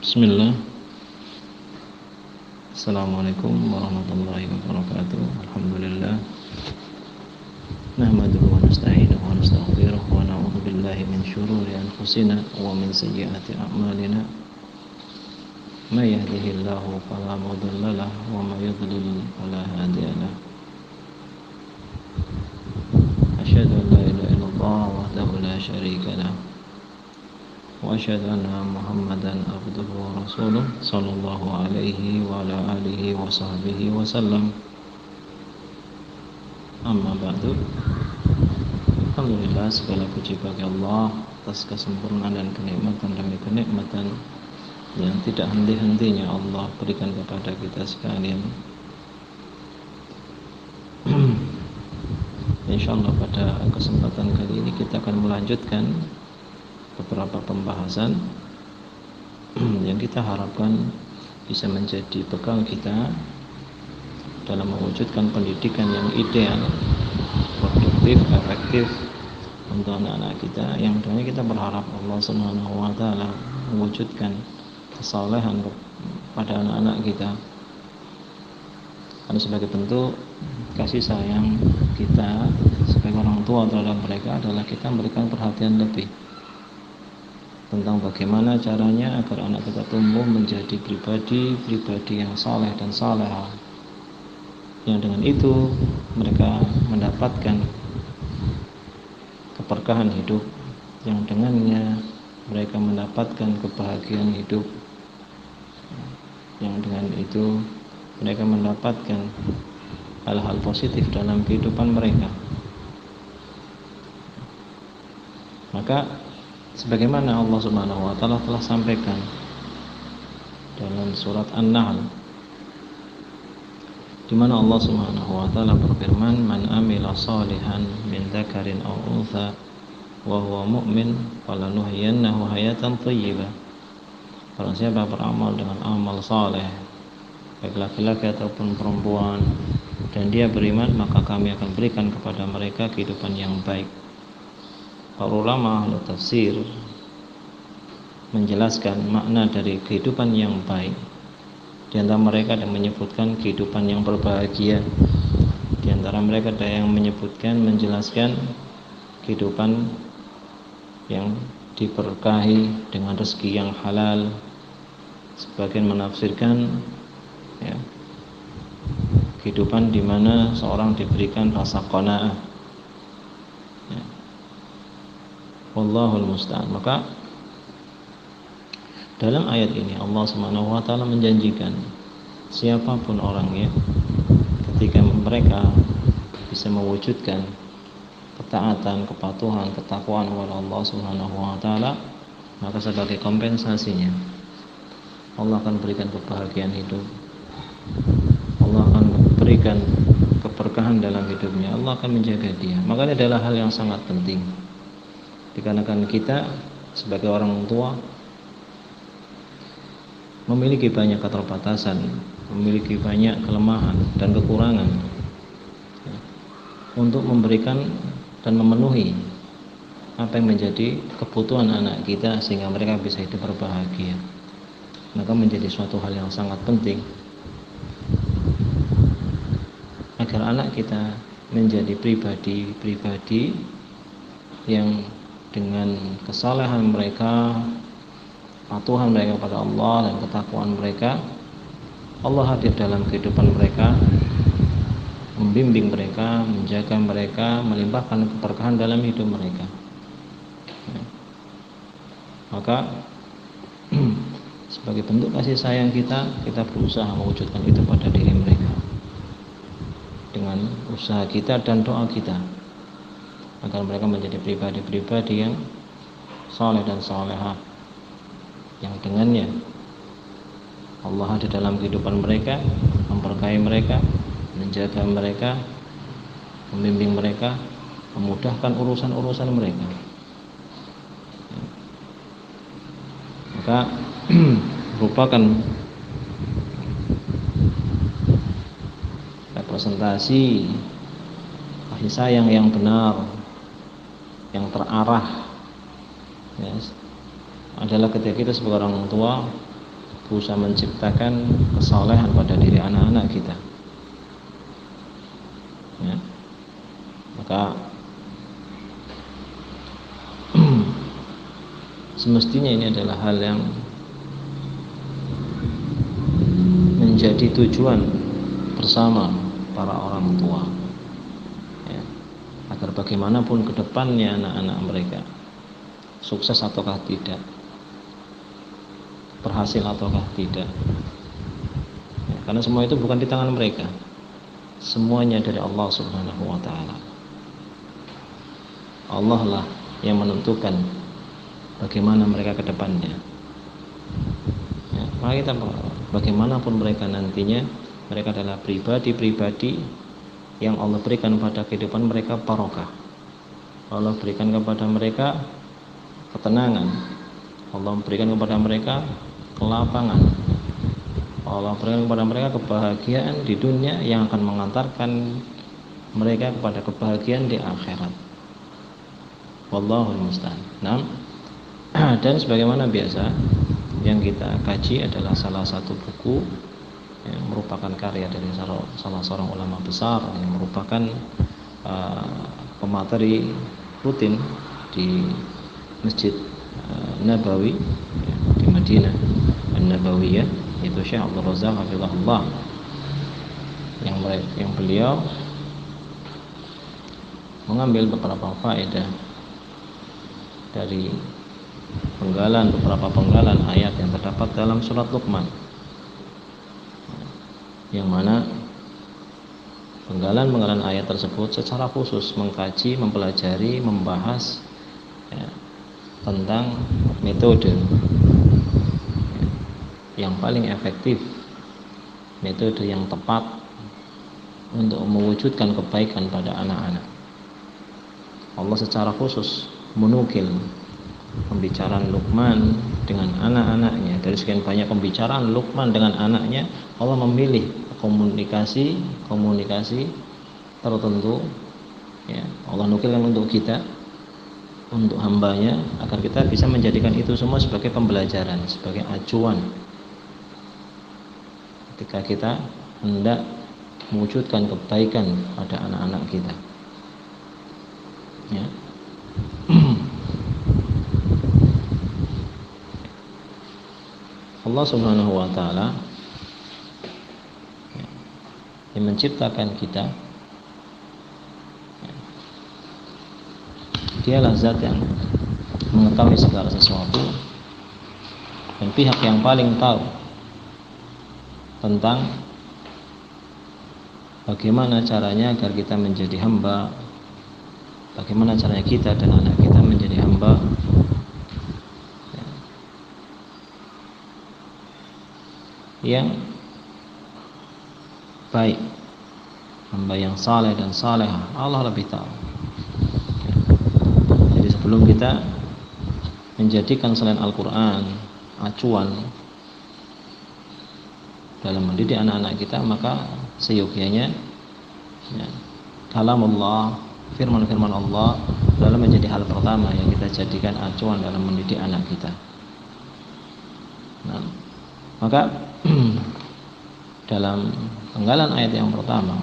Bismillah. Assalamualaikum warahmatullahi wabarakatuh. Alhamdulillah. Nahmaduhu wa nasta'inuhu wa nastaghfiruh wa na'udzu billahi min syururi anfusina wa min sayyiati a'malina. May yahdihillahu fala mudilla lahu wa may yudlil fala hadiya lahu. Asyhadu an la ilaha illallah wahdahu la syarika lahu. Wa asyhadu anna Muhammadan abduhu wa rasuluh sallallahu alaihi wa ala alihi wa sahbihi wa sallam. Amma ba'du. Alhamdulillah, segala puji bagi Allah atas kesempurnaan dan kenikmatan demi kenikmatan yang tidak henti-hentinya Allah berikan kepada kita sekalian. Insyaallah pada kesempatan kali ini kita akan melanjutkan beberapa pembahasan yang kita harapkan bisa menjadi bekal kita dalam mewujudkan pendidikan yang ideal, produktif, efektif untuk anak-anak kita, yang tentunya kita berharap Allah Subhanahu wa taala mewujudkan kesalehan pada anak-anak kita. Karena sebagai bentuk kasih sayang kita sebagai orang tua terhadap mereka adalah kita memberikan perhatian lebih tentang bagaimana caranya agar anak kita tumbuh menjadi pribadi yang saleh dan salehah, yang dengan itu mereka mendapatkan keberkahan hidup, yang dengannya mereka mendapatkan kebahagiaan hidup, yang dengan itu mereka mendapatkan hal-hal positif dalam kehidupan mereka. Maka sebagaimana Allah Subhanahu wa taala telah sampaikan dalam surat An-Nahl, di mana Allah Subhanahu wa taala berfirman, "Man amila salihan min dzakarin aw untha wa huwa mu'min falanuhyiyannahu hayatan thayyibah." Barang siapa beramal dengan amal saleh, baik laki-laki ataupun perempuan, dan dia beriman, maka kami akan berikan kepada mereka kehidupan yang baik. Para ulama ahli tafsir menjelaskan makna dari kehidupan yang baik. Di antara mereka ada yang menyebutkan kehidupan yang berbahagia. Di antara mereka ada yang menyebutkan, menjelaskan kehidupan yang diberkahi dengan rezeki yang halal. Sebagian menafsirkan kehidupan di mana seorang diberikan rasa qanaah. Wallahul musta'an. Maka dalam ayat ini Allah Subhanahu wa taala menjanjikan siapapun orangnya, ketika mereka bisa mewujudkan ketaatan, kepatuhan, ketakwaan kepada Allah Subhanahu wa taala, maka sebagai kompensasinya Allah akan berikan kebahagiaan hidup. Allah akan berikan keberkahan dalam hidupnya. Allah akan menjaga dia. Maka ini adalah hal yang sangat penting. Dikarenakan kita sebagai orang tua memiliki banyak keterbatasan, memiliki banyak kelemahan dan kekurangan untuk memberikan dan memenuhi apa yang menjadi kebutuhan anak kita sehingga mereka bisa hidup berbahagia. Maka menjadi suatu hal yang sangat penting agar anak kita menjadi pribadi yang dengan kesalehan mereka, patuhan mereka kepada Allah dan ketakwaan mereka, Allah hadir dalam kehidupan mereka, membimbing mereka, menjaga mereka, melimpahkan keberkahan dalam hidup mereka. Maka sebagai bentuk kasih sayang kita berusaha mewujudkan itu pada diri mereka dengan usaha kita dan doa kita, agar mereka menjadi pribadi-pribadi yang saleh dan salehah, yang dengannya Allah ada dalam kehidupan mereka, memberkahi mereka, menjaga mereka, membimbing mereka, memudahkan urusan-urusan mereka. Maka merupakan representasi kasih sayang yang benar, yang terarah, adalah ketika kita sebagai orang tua berusaha menciptakan kesalehan pada diri anak-anak kita. Ya. Maka semestinya ini adalah hal yang menjadi tujuan bersama para orang tua, ya, agar bagaimanapun ke depannya anak-anak mereka sukses ataukah tidak, berhasil ataukah tidak, ya, karena semua itu bukan di tangan mereka, semuanya dari Allah Subhanahu wa Ta'ala. Allah lah yang menentukan bagaimana mereka ke depannya, ya, maka kita bagaimanapun mereka nantinya, mereka adalah pribadi-pribadi yang Allah berikan pada kehidupan mereka barokah. Allah berikan kepada mereka ketenangan, Allah berikan kepada mereka kelapangan, Allah berikan kepada mereka kebahagiaan di dunia yang akan mengantarkan mereka kepada kebahagiaan di akhirat. Wallahul musta'an. Nah, dan sebagaimana biasa yang kita kaji adalah salah satu buku yang merupakan karya dari salah seorang ulama besar yang merupakan pemateri rutin di Masjid Nabawi, ya, di Madinah An-Nabawiyah, yaitu Syekh Abdul Razak hafizahullah, yang beliau mengambil beberapa faedah dari beberapa penggalan ayat yang terdapat dalam surat Luqman, yang mana penggalan ayat tersebut secara khusus mengkaji, mempelajari, membahas, ya, tentang metode, ya, yang paling efektif, metode yang tepat untuk mewujudkan kebaikan pada anak-anak. Allah secara khusus menukil pembicaraan Luqman dengan anak-anaknya. Dari sekian banyak pembicaraan Luqman dengan anaknya, Allah memilih komunikasi tertentu, ya, Allah nukilkan untuk kita, untuk hambanya, agar kita bisa menjadikan itu semua sebagai pembelajaran, sebagai acuan ketika kita hendak mewujudkan kebaikan pada anak-anak kita, ya. Allah Subhanahu wa Ta'ala, ya, yang menciptakan kita, ya, dialah zat yang mengetahui segala sesuatu dan pihak yang paling tahu tentang bagaimana caranya agar kita menjadi hamba, bagaimana caranya kita dan anak kita menjadi hamba yang baik, hamba yang saleh dan salehah. Allah lebih tahu. Jadi sebelum kita menjadikan selain Al-Quran acuan dalam mendidik anak-anak kita, maka seyogianya, ya, kalamullah, firman-firman Allah dalam menjadi hal pertama yang kita jadikan acuan dalam mendidik anak kita. Nah, maka dalam penggalan ayat yang pertama,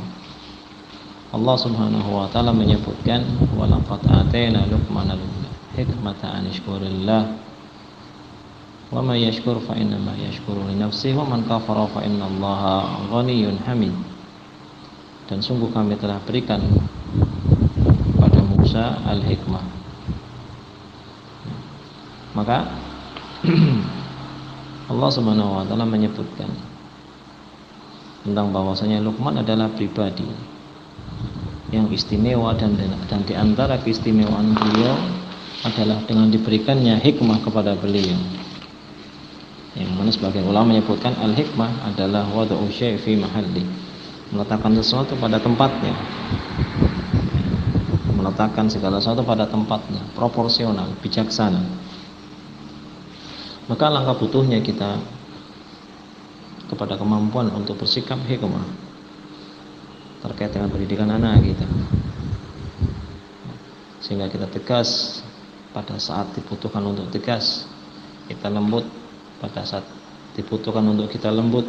Allah Subhanahu wa Ta'ala menyebutkan, walaqad atayna Luqmanal hikmata an yashkurillah wa may yashkur fa innama yashkuru li nafsihi wa man kafara fa innallaha ghaniyyun hamid. Dan sungguh kami telah berikan pada Musa al-hikmah. Maka Allah Subhanahu wa Ta'ala menyebutkan tentang bahwasanya Luqman adalah pribadi yang istimewa, dan di antara keistimewaan beliau adalah dengan diberikannya hikmah kepada beliau, yang mana sebagian ulama menyebutkan al-hikmah adalah wad'u syai' fi mahalli, meletakkan sesuatu pada tempatnya, meletakkan segala sesuatu pada tempatnya, proporsional, bijaksana. Maka langkah butuhnya kita kepada kemampuan untuk bersikap hikmah terkait dengan pendidikan anak kita, sehingga kita tegas pada saat dibutuhkan untuk tegas, kita lembut pada saat dibutuhkan untuk kita lembut,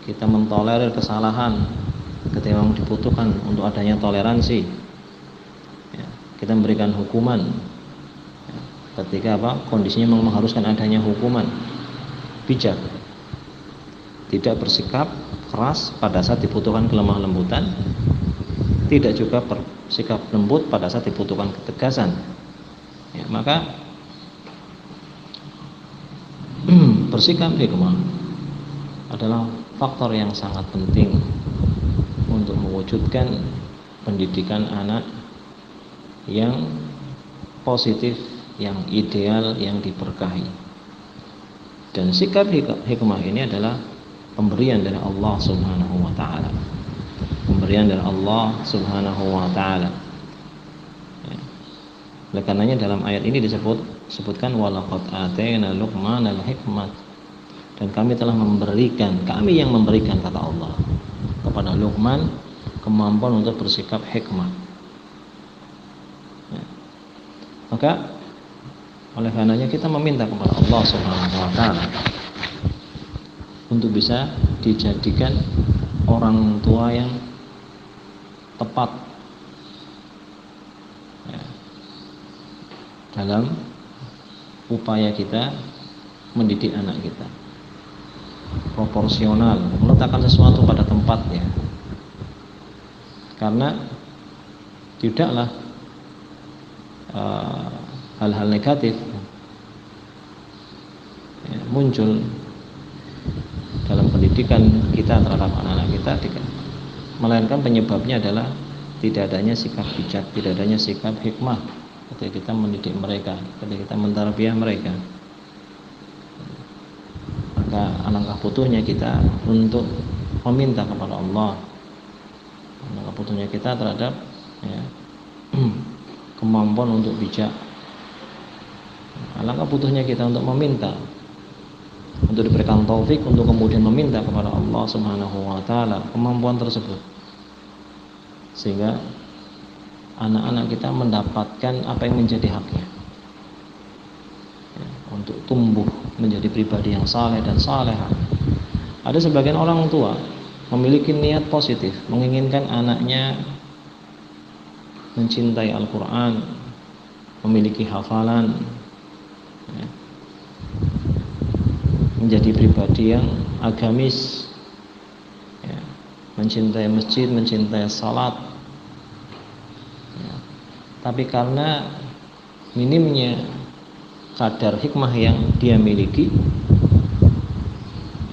kita mentolerir kesalahan ketika memang dibutuhkan untuk adanya toleransi, ya, kita memberikan hukuman, ya, ketika kondisinya memang mengharuskan adanya hukuman, bijak, tidak bersikap keras pada saat dibutuhkan kelemah lembutan, tidak juga bersikap lembut pada saat dibutuhkan ketegasan, ya, maka bersikap hikmah adalah faktor yang sangat penting untuk mewujudkan pendidikan anak yang positif, yang ideal, yang diberkahi. Dan sikap hikmah ini adalah pemberian dari Allah Subhanahu wa taala. Pemberian dari Allah Subhanahu wa taala. Oleh karenanya dalam ayat ini disebutkan walaqad atayna Luqmanal hikmat, dan kami yang memberikan kata Allah kepada Luqman kemampuan untuk bersikap hikmah. Ya. Maka oleh karenanya kita meminta kepada Allah Subhanahu wa taala untuk bisa dijadikan orang tua yang tepat, ya, dalam upaya kita mendidik anak kita, proporsional, meletakkan sesuatu pada tempatnya. Karena tidaklah hal-hal negatif, ya, muncul dalam pendidikan kita terhadap anak-anak kita, melainkan penyebabnya adalah tidak adanya sikap bijak, tidak adanya sikap hikmah ketika kita mendidik mereka, ketika kita mentarbiyah mereka. Maka alangkah butuhnya kita untuk meminta kepada Allah, alangkah butuhnya kita terhadap, ya, kemampuan untuk bijak, alangkah butuhnya kita untuk meminta, untuk diberikan taufik untuk kemudian meminta kepada Allah Subhanahu wa taala kemampuan tersebut, sehingga anak-anak kita mendapatkan apa yang menjadi haknya, ya, untuk tumbuh menjadi pribadi yang saleh dan salehah. Ada sebagian orang tua memiliki niat positif, menginginkan anaknya mencintai Al-Quran, memiliki hafalan, ya, menjadi pribadi yang agamis, ya, mencintai masjid, mencintai salat, ya. Tapi karena minimnya kadar hikmah yang dia miliki,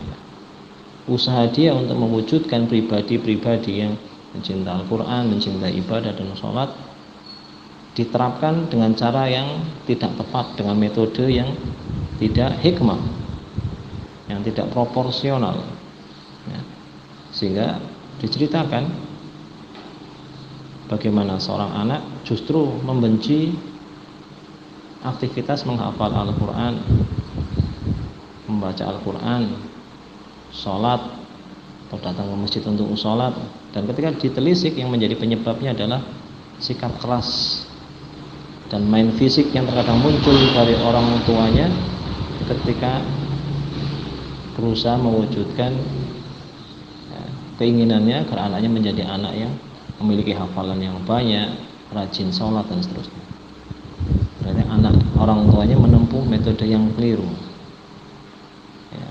ya, usaha dia untuk mewujudkan pribadi-pribadi yang mencintai Al-Quran, mencintai ibadah dan salat diterapkan dengan cara yang tidak tepat, dengan metode yang tidak hikmah, yang tidak proporsional, ya. Sehingga diceritakan bagaimana seorang anak justru membenci aktivitas menghafal Al-Quran, membaca Al-Quran, sholat atau datang ke masjid untuk sholat. Dan ketika ditelisik, yang menjadi penyebabnya adalah sikap keras dan main fisik yang terkadang muncul dari orang tuanya ketika berusaha mewujudkan, ya, keinginannya agar anaknya menjadi anak yang memiliki hafalan yang banyak, rajin sholat dan seterusnya. Berarti orang tuanya menempuh metode yang keliru, ya,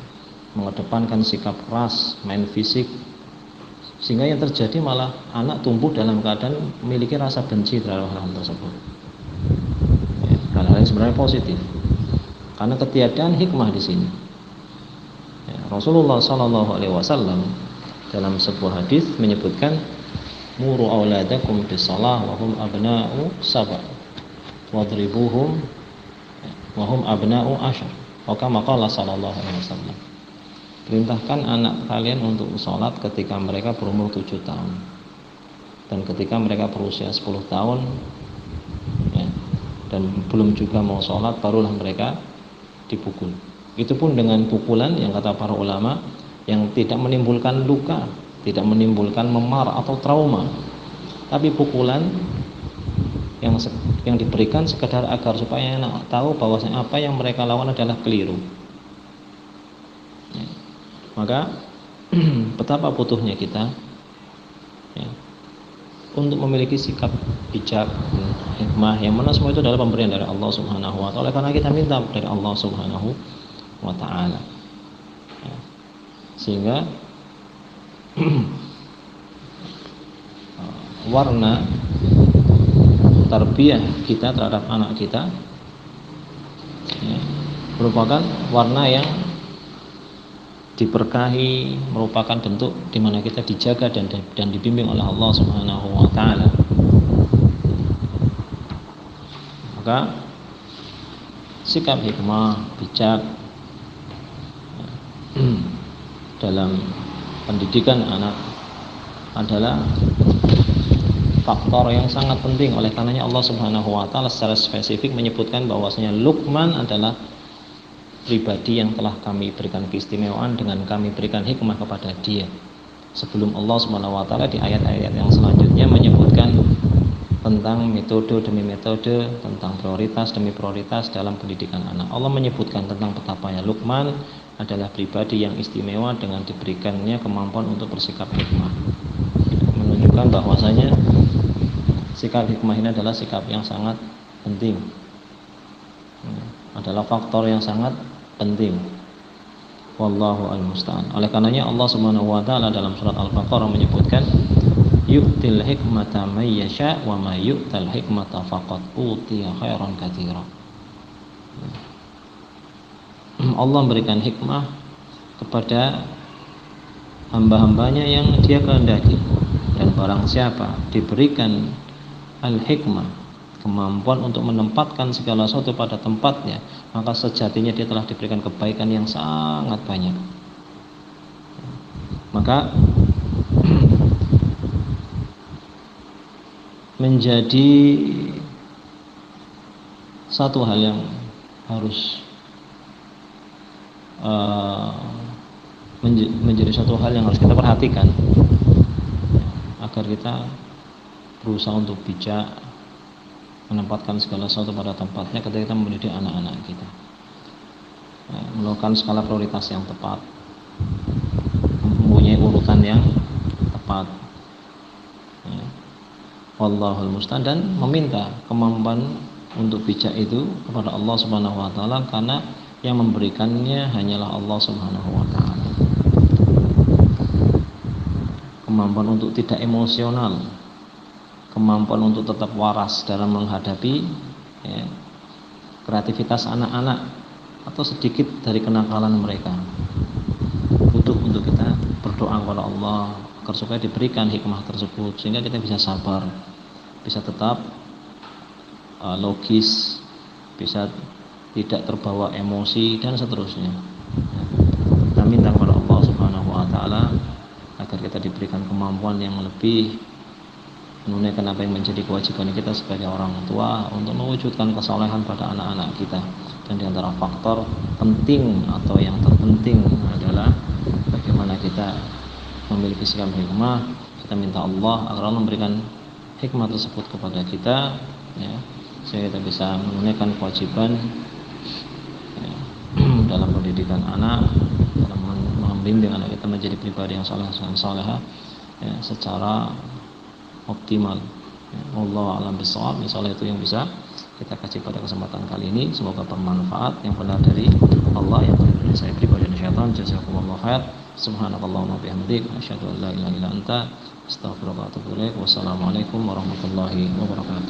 mengedepankan sikap keras, main fisik, sehingga yang terjadi malah anak tumbuh dalam keadaan memiliki rasa benci terhadap hal tersebut, ya, hal-hal yang sebenarnya positif karena ketiadaan hikmah di sini. Rasulullah SAW dalam sebuah hadis menyebutkan muru auladakum bisalah wa hum abna'u sab'a wadribuhum wa hum abna'u asyar, wa kama qala sallallahu alaihi wasallam. Perintahkan anak kalian untuk salat ketika mereka berumur 7 tahun, dan ketika mereka berusia 10 tahun, ya, dan belum juga mau salat, barulah mereka dipukul. Itu pun dengan pukulan yang kata para ulama yang tidak menimbulkan luka, tidak menimbulkan memar atau trauma, tapi pukulan yang diberikan sekedar agar supaya anak tahu bahwasanya apa yang mereka lakukan adalah keliru. Maka betapa butuhnya kita ya, untuk memiliki sikap bijak, hikmah, yang mana semua itu adalah pemberian dari Allah Subhanahu wa taala. Karena kita minta dari Allah Subhanahu wa taala. Ya. Sehingga warna tarbiyah kita terhadap anak kita ya, merupakan warna yang diberkahi, merupakan bentuk di mana kita dijaga dan dibimbing oleh Allah Subhanahu wa taala. Maka sikap hikmah, bijak dalam pendidikan anak adalah faktor yang sangat penting. Oleh karenanya Allah Subhanahu wa taala secara spesifik menyebutkan bahwasanya Luqman adalah pribadi yang telah kami berikan keistimewaan dengan kami berikan hikmah kepada dia. Sebelum Allah Subhanahu wa taala di ayat-ayat yang selanjutnya menyebutkan tentang metode demi metode, tentang prioritas demi prioritas dalam pendidikan anak. Allah menyebutkan tentang betapanya Luqman adalah pribadi yang istimewa dengan diberikannya kemampuan untuk bersikap hikmah. Menunjukkan bahwasanya sikap hikmah ini adalah sikap yang sangat penting, adalah faktor yang sangat penting. Wallahu al-musta'an. Oleh karenanya Allah Subhanahu wa taala dalam surat Al-Baqarah menyebutkan yu'til hikmata may yasha wa may yu'tal hikmata faqad utiya khairan katsira. Allah memberikan hikmah kepada hamba-hambanya yang dia kehendaki, dan barang siapa diberikan al-hikmah, kemampuan untuk menempatkan segala sesuatu pada tempatnya, maka sejatinya dia telah diberikan kebaikan yang sangat banyak. Maka menjadi satu hal yang harus menjadi satu hal yang harus kita perhatikan agar kita berusaha untuk bijak menempatkan segala sesuatu pada tempatnya ketika kita mendidik anak-anak kita, melakukan skala prioritas yang tepat, mempunyai urutan yang tepat. Wallahul musta'an, dan meminta kemampuan untuk bijak itu kepada Allah Subhanahu wa taala, karena yang memberikannya hanyalah Allah Subhanahu wa taala. Kemampuan untuk tidak emosional, kemampuan untuk tetap waras dalam menghadapi kreativitas anak-anak atau sedikit dari kenakalan mereka. Butuh untuk kita berdoa kepada Allah agar supaya diberikan hikmah tersebut, sehingga kita bisa sabar, bisa tetap logis, bisa tidak terbawa emosi dan seterusnya. Kita minta kepada Allah Subhanahu wa taala agar kita diberikan kemampuan yang lebih menunaikan apa yang menjadi kewajiban kita sebagai orang tua untuk mewujudkan kesolehan pada anak-anak kita. Dan di antara faktor penting atau yang terpenting adalah bagaimana kita memiliki sikap hikmah. Kita minta Allah agar Allah memberikan hikmah tersebut kepada kita, ya, sehingga kita bisa menunaikan kewajiban dalam pendidikan anak, dalam membimbing anak kita menjadi pribadi yang saleh dan saleha secara optimal. Wallahu a'lam bishawab. Insyaallah itu yang bisa kita kaji pada kesempatan kali ini. Semoga bermanfaat. Yang benar dari Allah, yang benar dari saya pribadi dan syaitan. Jazakumullahu khair. Subhanakallahumma bihamdik, asyhadu an la ilaha illa anta, astaghfiruka wa atubu ilaik. Wassalamualaikum warahmatullahi wabarakatuh.